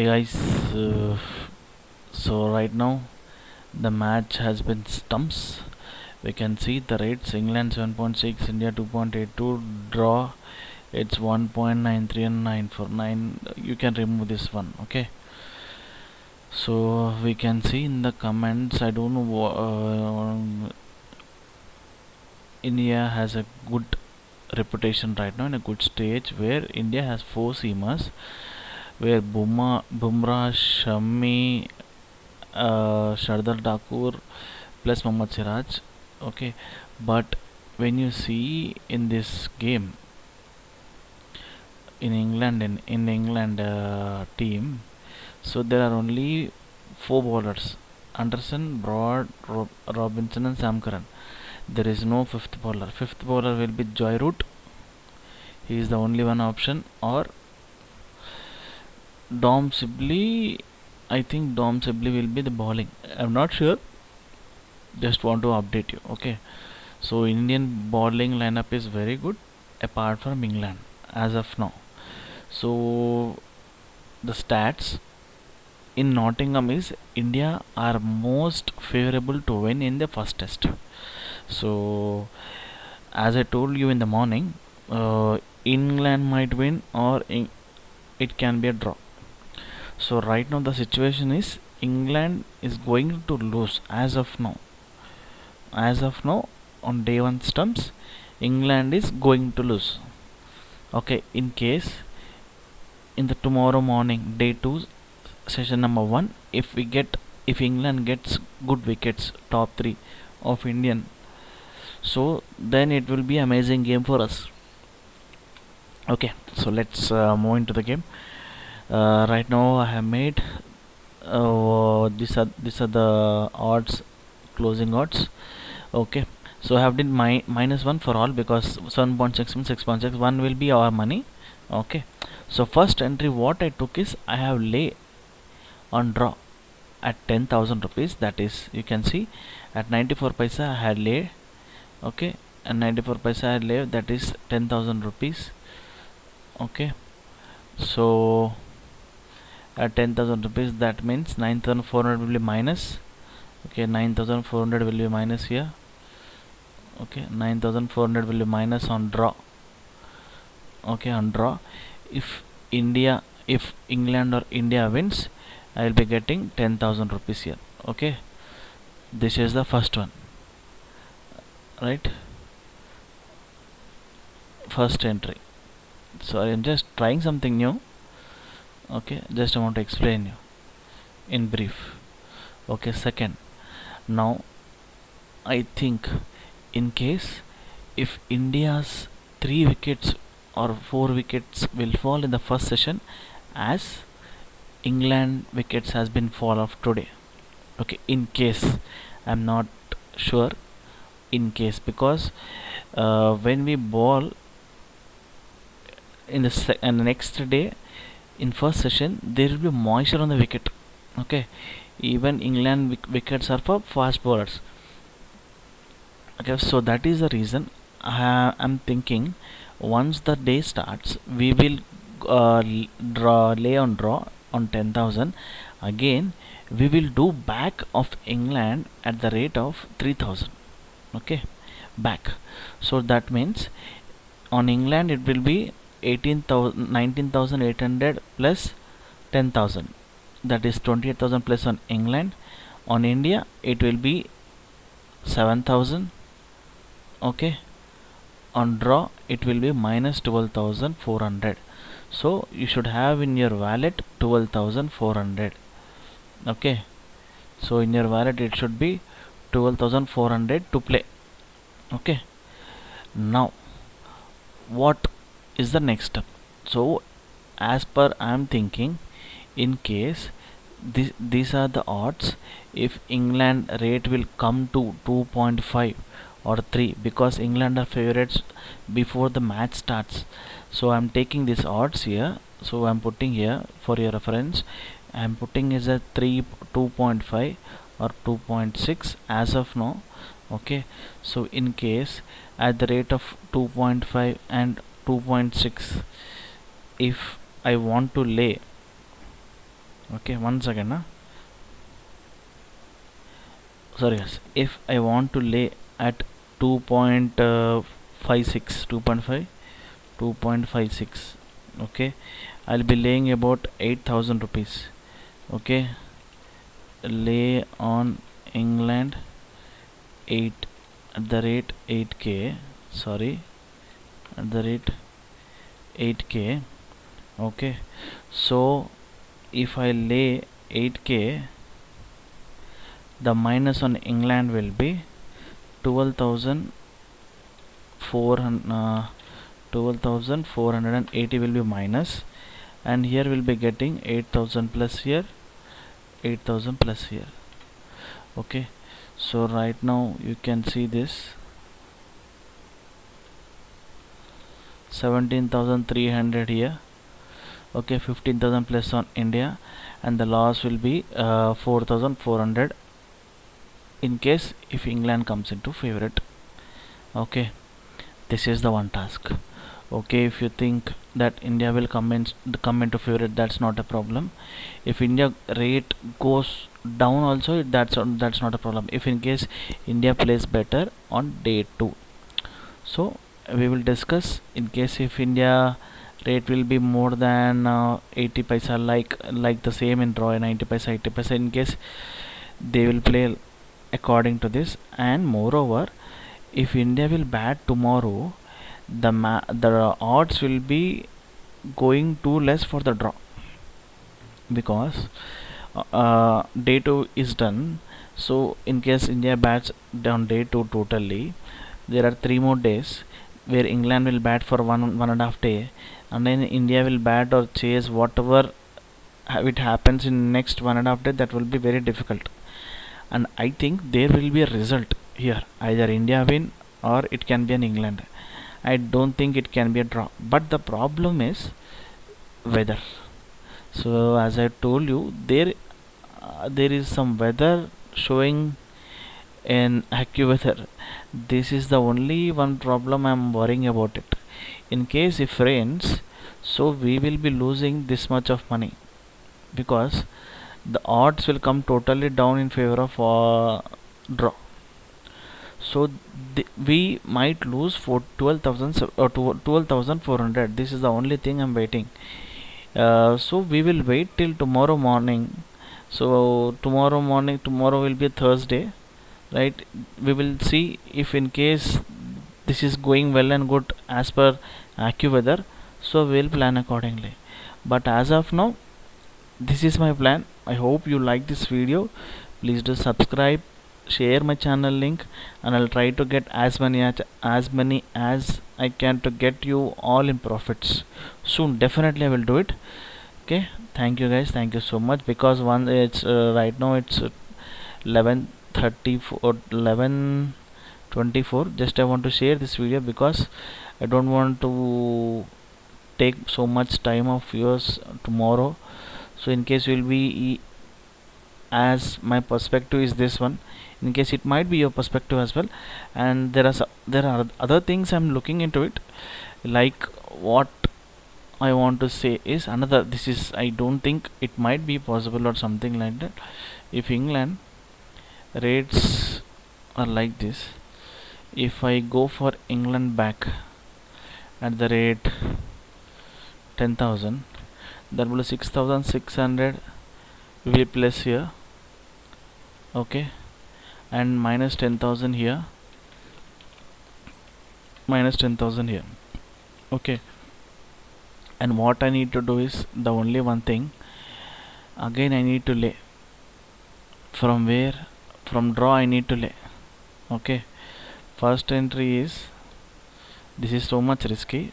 Hey guys, so right now the match has been stumps. We can see the rates: England 7.6, India 2.82, draw. It's 1.93 and 949. You can remove this one, okay? So we can see in the comments. I don't know. India has a good reputation right now in a good stage where India has four seamers, where Bumrah, Shami, Shardar Thakur plus Mohammad Siraj. Okay, but when you see in this game in England team, so there are only four bowlers: Anderson, Broad, Robinson, and Sam Curran. There is no fifth bowler. Fifth bowler will be Joy Root. He is the only one option, or Dom Sibley. I think Dom Sibley will be the bowling. I'm not sure. Just want to update you. Okay. So Indian bowling lineup is very good apart from England as of now. So the stats in Nottingham is India are most favorable to win in the first test. So as I told you in the morning, England might win or it can be a draw. So right now the situation is England is going to lose as of now. As of now, on day one stumps, England is going to lose. Okay, in case in the tomorrow morning, day two, session number one, if England gets good wickets, top three of Indian, so then it will be amazing game for us. Okay, so let's move into the game. Right now, I have made these are the odds, closing odds. Okay, so I have did my minus one for all because 7.6 and 6.6 one will be our money. Okay, so first entry what I took is I have lay on draw at 10,000 rupees. That is, you can see at 94 paisa I had lay. Okay, and 94 paisa I had lay, that is 10,000 rupees. Okay, so at 10,000 rupees that means 9,400 will be minus. Okay, 9,400 will be minus here. Okay, 9,400 will be minus on draw. Okay, on draw, if England or India wins, I will be getting 10,000 rupees here. Okay, this is the first one, right? First entry. So I am just trying something new. Okay, just I want to explain you in brief. Okay, second, now I think in case if India's 3 wickets or 4 wickets will fall in the first session, as England wickets has been fall off today. Okay, in case, I'm not sure, in case, because when we bowl in the and the next day in first session there will be moisture on the wicket. Okay, even England wickets are for fast bowlers. Okay, so that is the reason I'm thinking once the day starts we will lay on draw on 10,000. Again we will do back of England at the rate of 3,000. Okay, back. So that means on England it will be 18,000 19,800 plus 10,000, that is 28,000 plus on England. On India it will be 7,000. Okay, on draw it will be minus 12,400. So you should have in your wallet 12,400. Okay, so in your wallet it should be 12,400 to play. Okay, now what is the next step? So as per I am thinking, in case these are the odds, if England rate will come to 2.5 or 3, because England are favorites before the match starts. So I'm taking these odds here, so I'm putting here for your reference. I'm putting is a 2.5 or 2.6 as of now. Okay, so in case at the rate of 2.5 and 2.6, if I want to lay Okay, 1 second. Sorry guys, if I want to lay at 2.56, 2.5, 2.56, okay, I'll be laying about 8,000 rupees. Okay, lay on England 8 at the rate 8k, sorry, at the rate 8k. Okay, so if I lay 8k, the minus on England will be 12,480 will be minus, and here we'll be getting 8,000 plus here, 8,000 plus here. Okay, so right now you can see this 17,300 here. Okay, 15,000 plus on India, and the loss will be 4,400 in case if England comes into favorite. Okay, this is the one task. Okay, if you think that India will come into favorite, that's not a problem. If India rate goes down also, that's not a problem. If in case India plays better on day 2, so we will discuss in case if India rate will be more than 80 paisa, like the same in draw, 90 paisa, 80 paisa, in case they will play according to this. And moreover, if India will bat tomorrow, the odds will be going too less for the draw, because day 2 is done. So in case India bats on day 2 totally, there are 3 more days where England will bat for one and a half day, and then India will bat or chase whatever it happens in next 1.5 day. That will be very difficult, and I think there will be a result here, either India win or it can be an England. I don't think it can be a draw, but the problem is weather. So as I told you, there is some weather showing in AccuWeather. This is the only one problem I'm worrying about it. In case if rains, so we will be losing this much of money, because the odds will come totally down in favor of draw. So we might lose for 12,000 or 12,400. This is the only thing I'm waiting. So we will wait till tomorrow morning. So tomorrow will be Thursday, right? We will see if in case this is going well and good as per AccuWeather, so we'll plan accordingly. But as of now, this is my plan. I hope you like this video. Please do subscribe, share my channel link, and I'll try to get as many as I can to get you all in profits soon. Definitely I will do it. Okay, thank you guys, thank you so much. Because one, it's right now it's 11:34, 11:24. Just I want to share this video because I don't want to take so much time of yours tomorrow. So in case you will be, as my perspective is this one, in case it might be your perspective as well, and there are other things I'm looking into it. Like what I want to say is another, this is, I don't think it might be possible or something like that. If England rates are like this, if I go for England back at the rate 10,000, that will be 6,600 we will place here. Okay, and minus 10,000 here, minus 10,000 here. Okay, and what I need to do is the only one thing, again I need to lay from where, from draw I need to lay. Okay, first entry is, this is so much risky.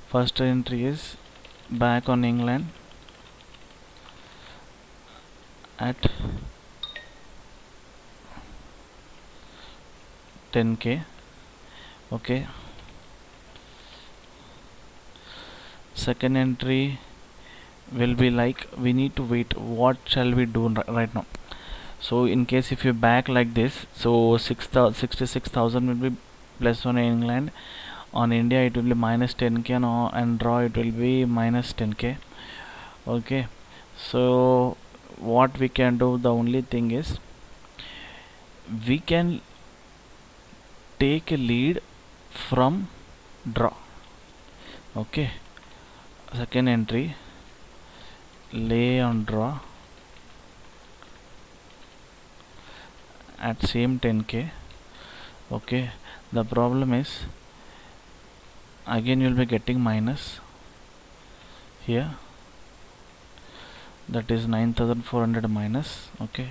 First entry is back on England at 10k. Okay, second entry will be like, we need to wait, what shall we do right now. So in case if you back like this, so 66,000 will be plus on England. On India it will be minus 10k, and draw it will be minus 10k. Okay, So what we can do, the only thing is we can take a lead from draw. Okay, second entry, lay on draw at same 10k. Okay, the problem is again you will be getting minus here, that is 9400 minus. Okay,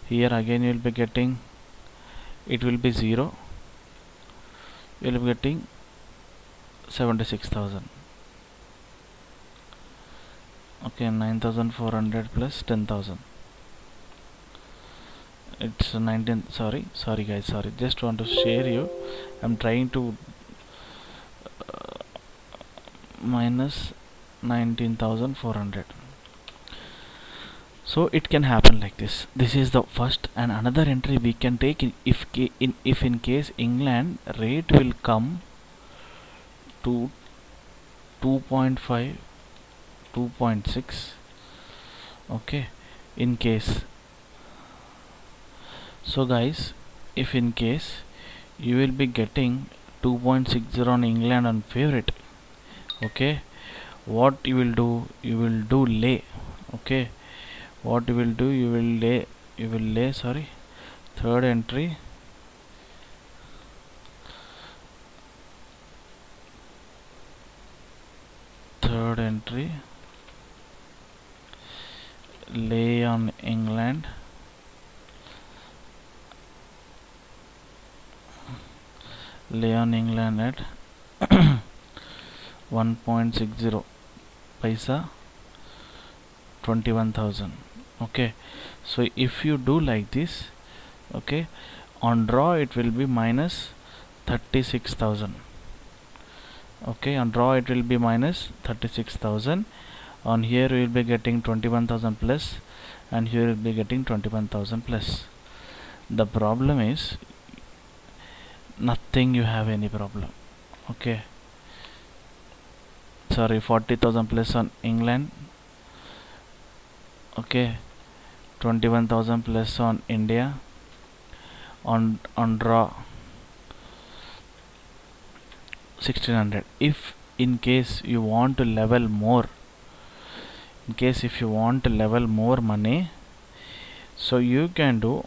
here again you will be getting, it will be 0, you will be getting 76,000. Okay, 9400 plus 10,000, it's 19. Sorry guys, sorry, just want to share you, I'm trying to minus 19,400. So it can happen like this. This is the first, and another entry we can take if in case England rate will come to 2.5, 2.6. okay, in case, so guys, if in case you will be getting 2.60 on England on favorite, okay, what you will do, you will do lay. Okay, what you will do, you will lay, sorry, third entry, lay on England, at 1.60 paisa, 21,000. okay, so if you do like this, okay, on draw it will be minus 36,000. okay, on draw it will be minus 36,000. On here we will be getting 21,000 plus, and here we will be getting 21,000 plus. The problem is nothing, you have any problem. Okay, sorry, 40,000 plus on England. Okay, 21,000 plus on India. On draw 1600. If in case you want to level more, in case if you want to level more money, so you can do,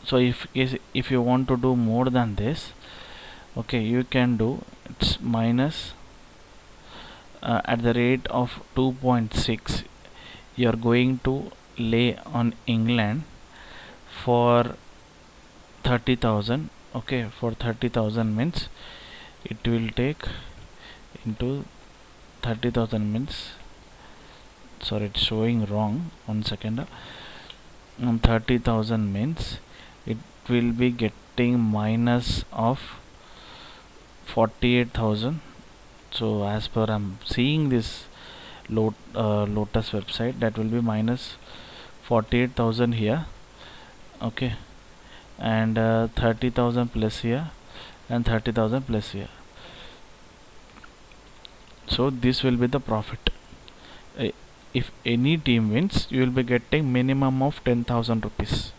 so if you want to do more than this, okay, you can do, it's minus at the rate of 2.6 you are going to lay on England for 30,000. okay, for 30,000 means it will take into 30,000 means, sorry, it's showing wrong, 1 second. 30,000 means it will be getting minus of 48,000. so as per I'm seeing this Lotus website, that will be minus 48,000 here. okay, and 30,000 plus here, and 30,000 plus here. So this will be the profit. If any team wins, you will be getting minimum of 10,000 rupees.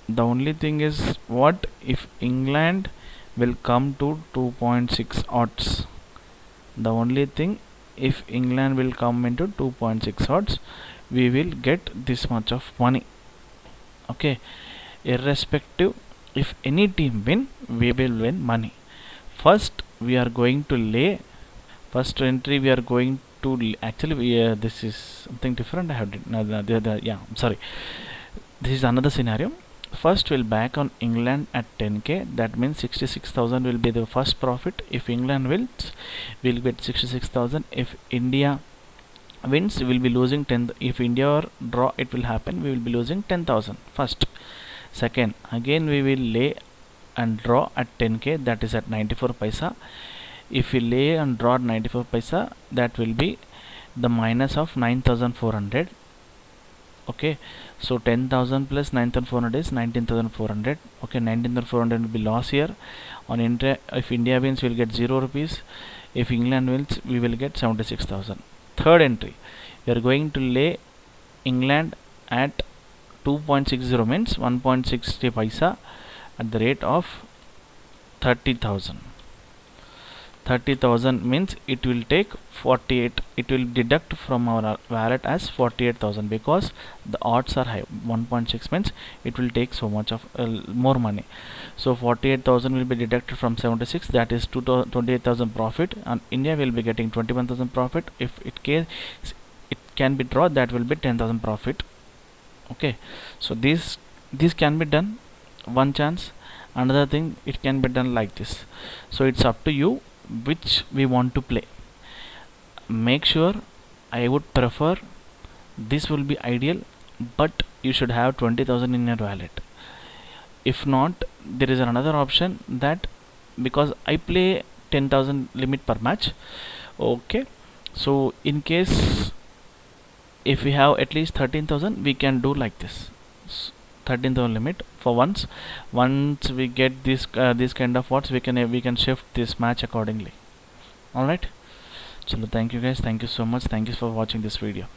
The only thing is, what if England will come to 2.6 odds? The only thing, if England will come into 2.6 odds, we will get this much of money. okay, irrespective, if any team win, we will win money. First we are going to lay, first entry we are going to actually this is something different. I have yeah, I'm sorry, this is another scenario. First we'll back on England at 10k, that means 66,000 will be the first profit. If England wins, we'll get 66,000. if India wins, we will be losing 10. If India or draw, it will happen, we will be losing 10,000 first. Second, again we will lay and draw at 10k, that is at 94 paisa. If we lay and draw at 94 paisa, that will be the minus of 9,400. Okay, so 10,000 plus 9,400 is 19,400. Okay, 19,400 will be loss here. On India, if India wins, we'll get 0 rupees. If England wins, we will get 76,000. Third entry, we are going to lay England at 2.60 means 1.60 paisa at the rate of 30,000. 30,000 means it will take 48, it will deduct from our wallet as 48,000 because the odds are high. 1.6 means it will take so much of more money. So 48,000 will be deducted from 76, that is 28,000 profit, and India will be getting 21,000 profit. If it can be draw, that will be 10,000 profit. Okay, so this can be done one chance. Another thing, it can be done like this. So it's up to you which we want to play. Make sure, I would prefer, this will be ideal, but you should have 20,000 in your wallet. If not, there is another option, that because I play 10,000 limit per match. Okay, so in case if we have at least 13,000, we can do like this. 13,000 limit for once we get this kind of odds, we can shift this match accordingly. All right, so thank you guys, thank you so much, thank you for watching this video.